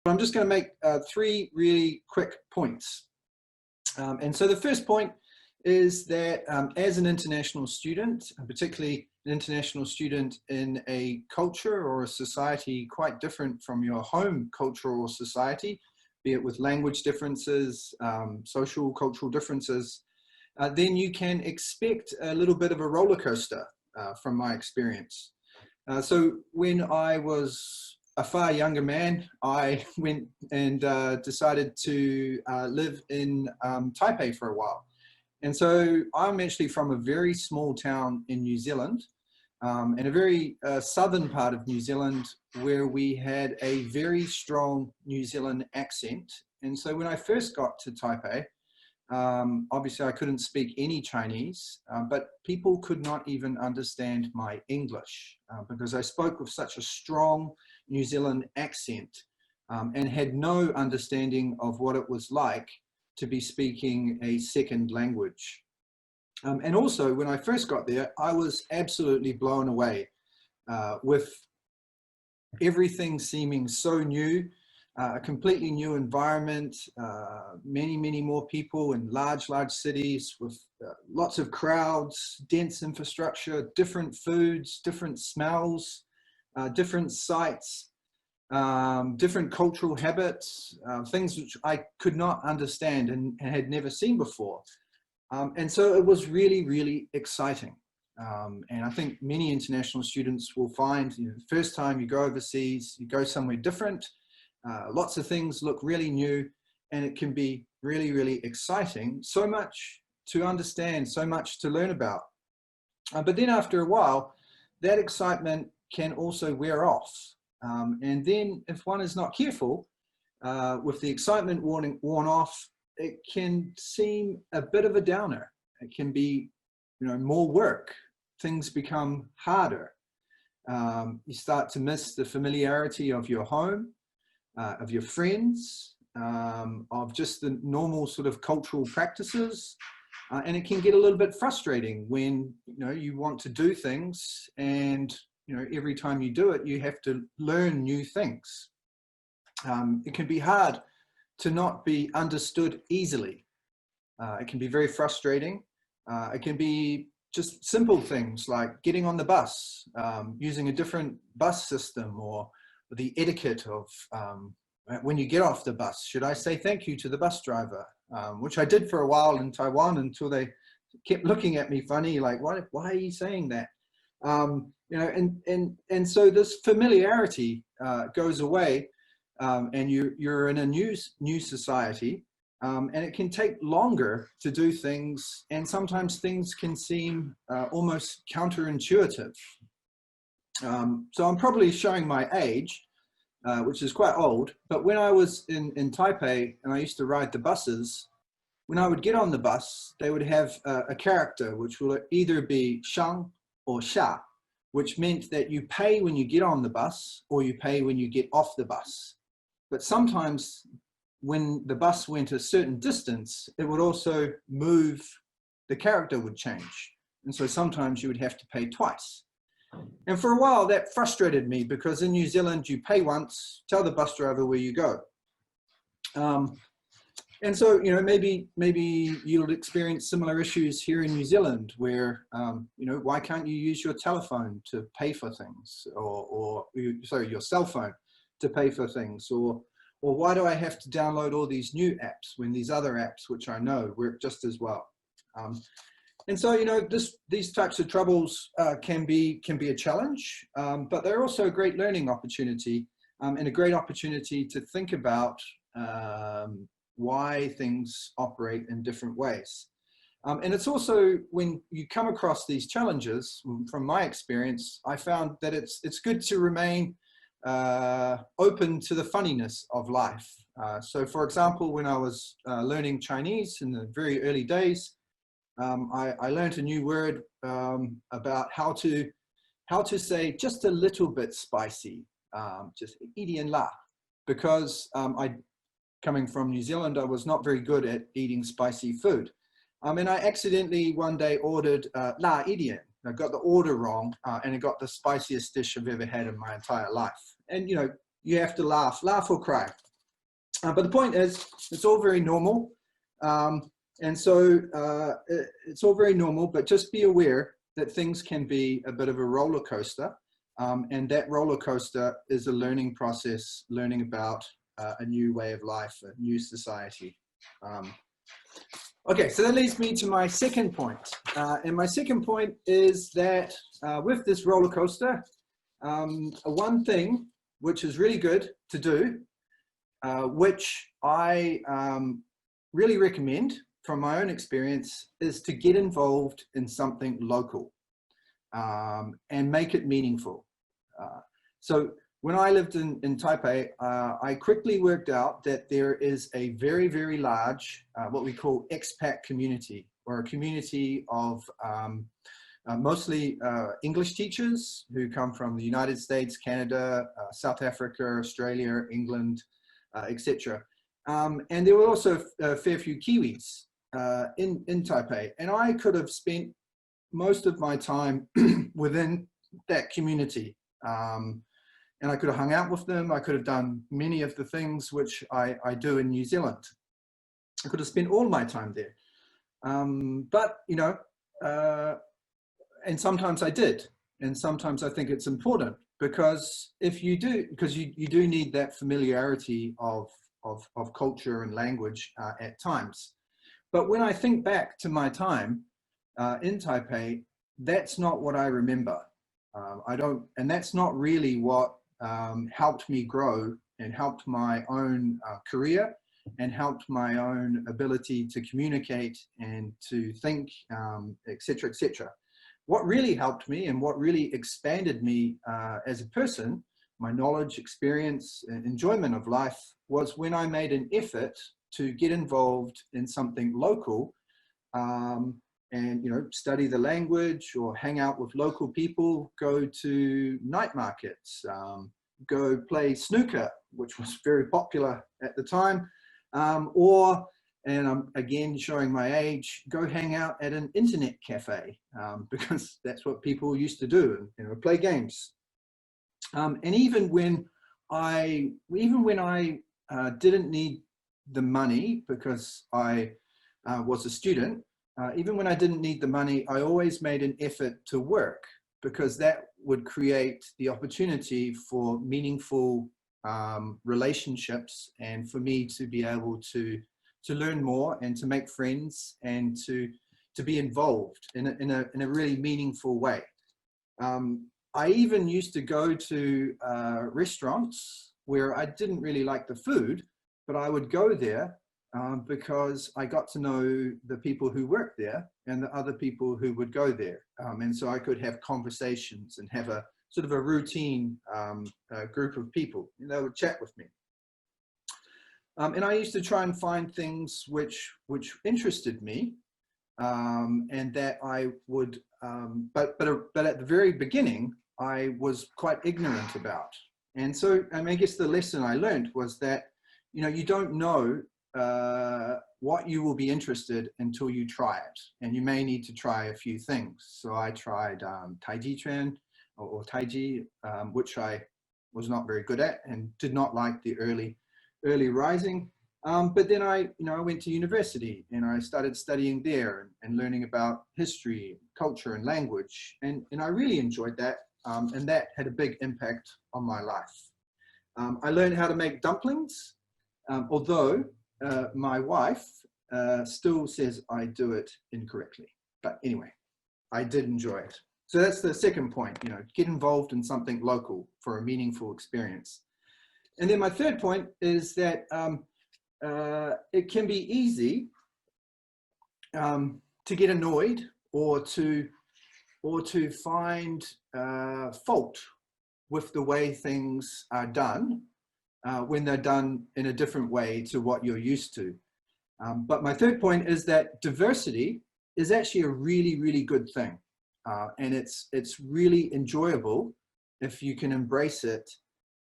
but I'm just going to make three really quick points. And so the first point is that as an international student, and particularly an international student in a culture or a society quite different from your home culture or society, be it with language differences, social, cultural differences, then you can expect a little bit of a roller coaster from my experience. So when I was a far younger man, I went and decided to live in Taipei for a while. And so I'm actually from a very small town in New Zealand, in a very southern part of New Zealand, where we had a very strong New Zealand accent. And so when I first got to Taipei, obviously I couldn't speak any Chinese, but people could not even understand my English because I spoke with such a strong New Zealand accent and had no understanding of what it was like to be speaking a second language. And also when I first got there, I was absolutely blown away with everything seeming so new, a completely new environment, many more people in large cities with lots of crowds, dense infrastructure, different foods, different smells, different sights, different cultural habits, things which I could not understand and had never seen before. And so it was really exciting. And I think many international students will find, you know, the first time you go overseas, you go somewhere different, lots of things look really new, and it can be really exciting. So much to understand, so much to learn about. But then after a while, that excitement can also wear off. And then if one is not careful, with the excitement worn off, it can seem a bit of a downer. It can be, you know, more work. Things become harder. You start to miss the familiarity of your home, of your friends, of just the normal sort of cultural practices. And it can get a little bit frustrating when, you know, you want to do things and, you know, every time you do it, you have to learn new things. It can be hard to not be understood easily. It can be very frustrating. It can be just simple things like getting on the bus, using a different bus system, or the etiquette of when you get off the bus, should I say thank you to the bus driver? Which I did for a while in Taiwan until they kept looking at me funny, like, why are you saying that? You know, and so this familiarity goes away, and you're in a new society, and it can take longer to do things, and sometimes things can seem almost counterintuitive. So I'm probably showing my age, which is quite old, but when I was in Taipei and I used to ride the buses, when I would get on the bus, they would have a character which will either be shang or xia, which meant that you pay when you get on the bus or you pay when you get off the bus. But sometimes when the bus went a certain distance, it would also move, the character would change. And so sometimes you would have to pay twice. And for a while that frustrated me, because in New Zealand you pay once, tell the bus driver where you go. And so, you know, maybe you'll experience similar issues here in New Zealand where, you know, why can't you use your telephone to pay for things, or sorry, your cell phone to pay for things, or why do I have to download all these new apps when these other apps, which I know work just as well? And so, you know, these types of troubles can be a challenge, but they're also a great learning opportunity, and a great opportunity to think about why things operate in different ways. And it's also, when you come across these challenges, from my experience, I found that it's good to remain open to the funniness of life. So for example, when I was learning Chinese in the very early days, I learned a new word about how to say just a little bit spicy, just 一点辣, because coming from New Zealand, I was not very good at eating spicy food. And I accidentally one day ordered 辣一点. I got the order wrong, and it got the spiciest dish I've ever had in my entire life. And, you know, you have to laugh or cry. But the point is, it's all very normal. And so it's all very normal, but just be aware that things can be a bit of a roller coaster. And that roller coaster is a learning process, learning about a new way of life, a new society. Okay, so that leads me to my second point. And my second point is that with this roller coaster, one thing which is really good to do, which I really recommend from my own experience, is to get involved in something local and make it meaningful. So when I lived in Taipei, I quickly worked out that there is a very, very large, what we call expat community, or a community of mostly English teachers who come from the United States, Canada, South Africa, Australia, England, etc. And there were also a fair few Kiwis in Taipei. And I could have spent most of my time within that community. And I could have hung out with them. I could have done many of the things which I do in New Zealand. I could have spent all my time there. But, you know, and sometimes I did. And sometimes I think it's important, because if you do, because you do need that familiarity of culture and language at times. But when I think back to my time in Taipei, that's not what I remember. And that's not really what helped me grow and helped my own career and helped my own ability to communicate and to think, etc., etc. What really helped me and what really expanded me as a person, my knowledge, experience, and enjoyment of life, was when I made an effort to get involved in something local, and, you know, study the language or hang out with local people, go to night markets, go play snooker, which was very popular at the time, or, and I'm again showing my age, go hang out at an internet cafe, because that's what people used to do, and, you know, play games. And even when I didn't need the money, because I was a student, even when I didn't need the money, I always made an effort to work, because that would create the opportunity for meaningful relationships, and for me to be able to learn more and to make friends and to be involved in a really meaningful way. I even used to go to restaurants where I didn't really like the food, but I would go there because I got to know the people who worked there and the other people who would go there. And so I could have conversations and have a sort of a routine group of people, and they would chat with me. And I used to try and find things which interested me, and that I would, but at the very beginning, I was quite ignorant about. And so, I guess the lesson I learned was that, you know, you don't know what you will be interested until you try it, and you may need to try a few things. So I tried Taiji Chuan or Taiji, which I was not very good at and did not like the early rising. But then I went to university and I started studying there and learning about history, culture, and language, and I really enjoyed that, and that had a big impact on my life. I learned how to make dumplings, although my wife still says I do it incorrectly. But anyway, I did enjoy it. So that's the second point, you know, get involved in something local for a meaningful experience. And then my third point is that it can be easy to get annoyed or to find fault with the way things are done when they're done in a different way to what you're used to. But my third point is that diversity is actually a really, really good thing. And it's really enjoyable if you can embrace it,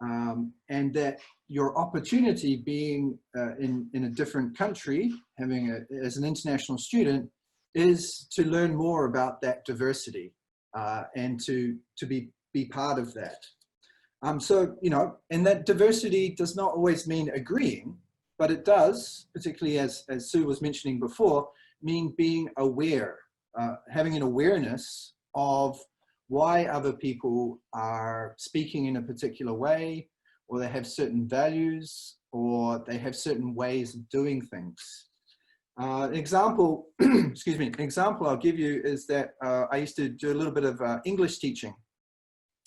and that your opportunity being in a different country, as an international student, is to learn more about that diversity and to be part of that. So, you know, and that diversity does not always mean agreeing. but it does, particularly as Sue was mentioning before, mean being aware, having an awareness of why other people are speaking in a particular way, or they have certain values, or they have certain ways of doing things. An example, excuse me, an example I'll give you is that I used to do a little bit of English teaching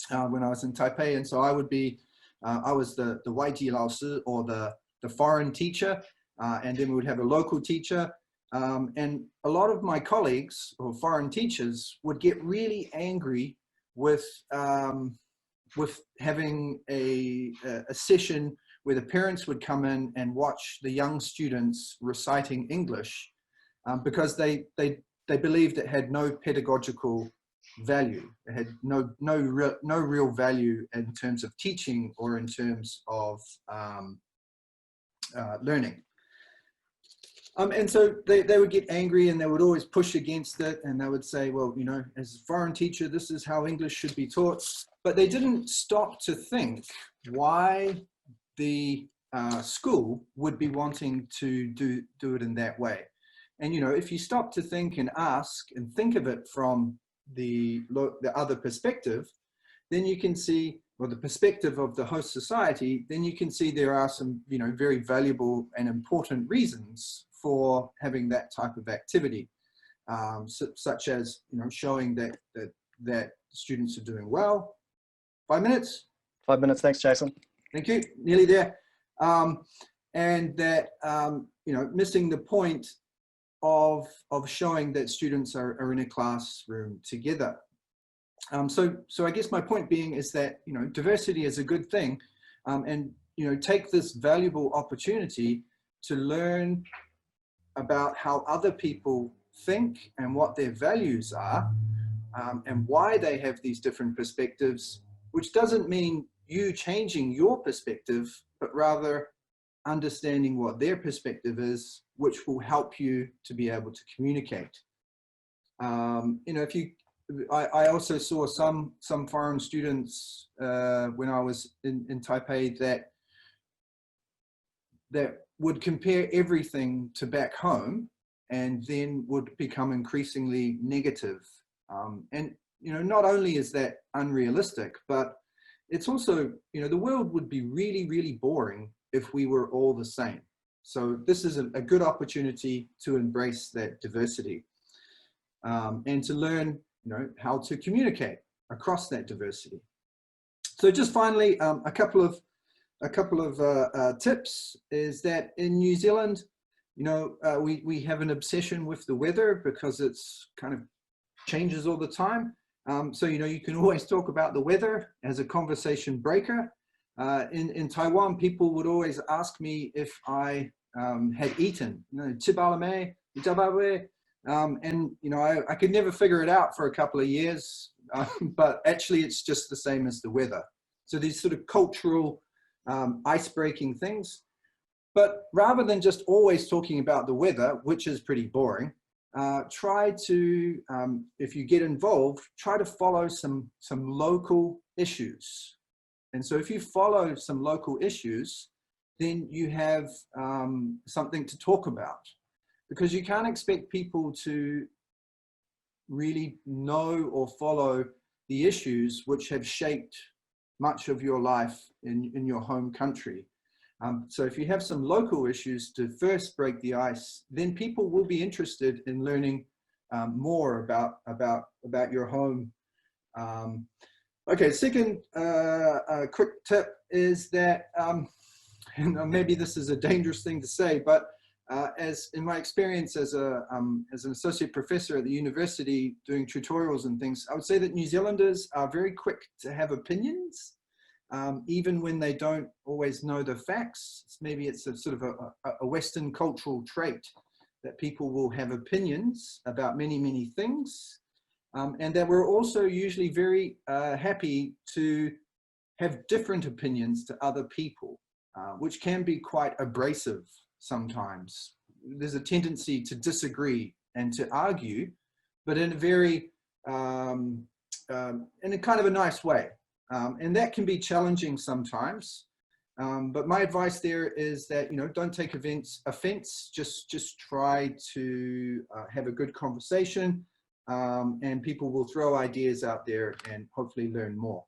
when I was in Taipei, and so I would be, I was the Waiji Laoshi, or the foreign teacher, and then we would have a local teacher. And a lot of my colleagues or foreign teachers would get really angry with having a session where the parents would come in and watch the young students reciting English, because they believed it had no pedagogical value. It had no real value in terms of teaching or in terms of learning. And so they would get angry, and they would always push against it, and they would say, well, you know, as a foreign teacher, this is how English should be taught. But they didn't stop to think why the school would be wanting to do it in that way. And, you know, if you stop to think and ask and think of it from the other perspective, then you can see, or the perspective of the host society, then you can see there are some, you know, very valuable and important reasons for having that type of activity, such as, you know, showing that students are doing well. 5 minutes? 5 minutes, thanks, Jason. Thank you, nearly there. And that, you know, missing the point of showing that students are in a classroom together. So I guess my point being is that, you know, diversity is a good thing, and, you know, take this valuable opportunity to learn about how other people think and what their values are, and why they have these different perspectives, which doesn't mean you changing your perspective, but rather understanding what their perspective is, which will help you to be able to communicate. You know, I also saw some foreign students when I was in Taipei that would compare everything to back home, and then would become increasingly negative. And, you know, not only is that unrealistic, but it's also, you know, the world would be really, really boring if we were all the same. So this is a good opportunity to embrace that diversity, and to learn, you know, how to communicate across that diversity. So just finally, a couple of tips is that in New Zealand, you know, we have an obsession with the weather because it's kind of changes all the time. So, you know, you can always talk about the weather as a conversation breaker. In Taiwan, people would always ask me if I had eaten, you know, chibalame, and, you know, I could never figure it out for a couple of years, but actually it's just the same as the weather. So these sort of cultural ice-breaking things. But rather than just always talking about the weather, which is pretty boring, try to, if you get involved, try to follow some local issues. And so if you follow some local issues, then you have something to talk about, because you can't expect people to really know or follow the issues which have shaped much of your life in your home country. So if you have some local issues to first break the ice, then people will be interested in learning more about your home. Okay, second quick tip is that, and maybe this is a dangerous thing to say, but as in my experience as an associate professor at the university doing tutorials and things, I would say that New Zealanders are very quick to have opinions, even when they don't always know the facts. Maybe it's a sort of a Western cultural trait that people will have opinions about many things, and that we're also usually very happy to have different opinions to other people, which can be quite abrasive sometimes. There's a tendency to disagree and to argue, but in a very, in a kind of a nice way. And that can be challenging sometimes. But my advice there is that, don't take offense, just try to have a good conversation, and people will throw ideas out there and hopefully learn more.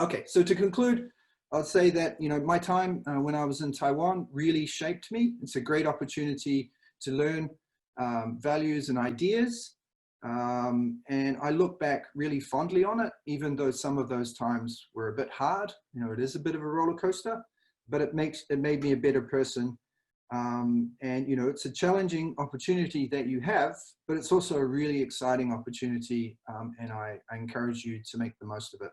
Okay, so to conclude, I'll say that, my time when I was in Taiwan really shaped me. It's a great opportunity to learn values and ideas. And I look back really fondly on it, even though some of those times were a bit hard. It is a bit of a roller coaster, but it made me a better person. And, it's a challenging opportunity that you have, but it's also a really exciting opportunity. And I encourage you to make the most of it,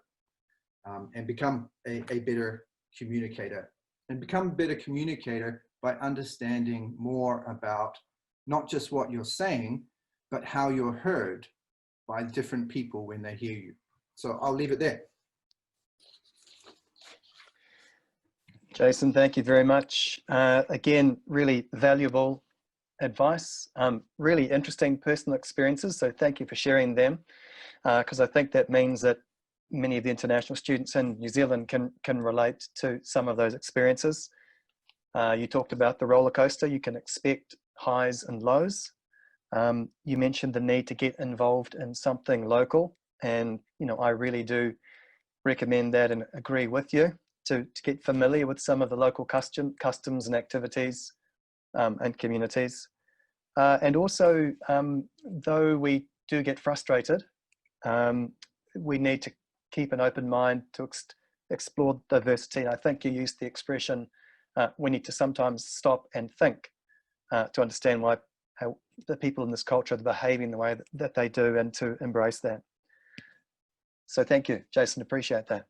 and become a better communicator, and become a better communicator by understanding more about not just what you're saying, but how you're heard by different people when they hear you. So I'll leave it there. Jason, thank you very much. Again, really valuable advice, really interesting personal experiences. So thank you for sharing them, because I think that means that many of the international students in New Zealand can relate to some of those experiences. You talked about the roller coaster. You can expect highs and lows. You mentioned the need to get involved in something local, and I really do recommend that and agree with you to get familiar with some of the local customs and activities and communities. And also, though we do get frustrated, we need to keep an open mind to explore diversity. And I think you used the expression, we need to sometimes stop and think to understand how the people in this culture are behaving the way that they do, and to embrace that. So thank you, Jason, appreciate that.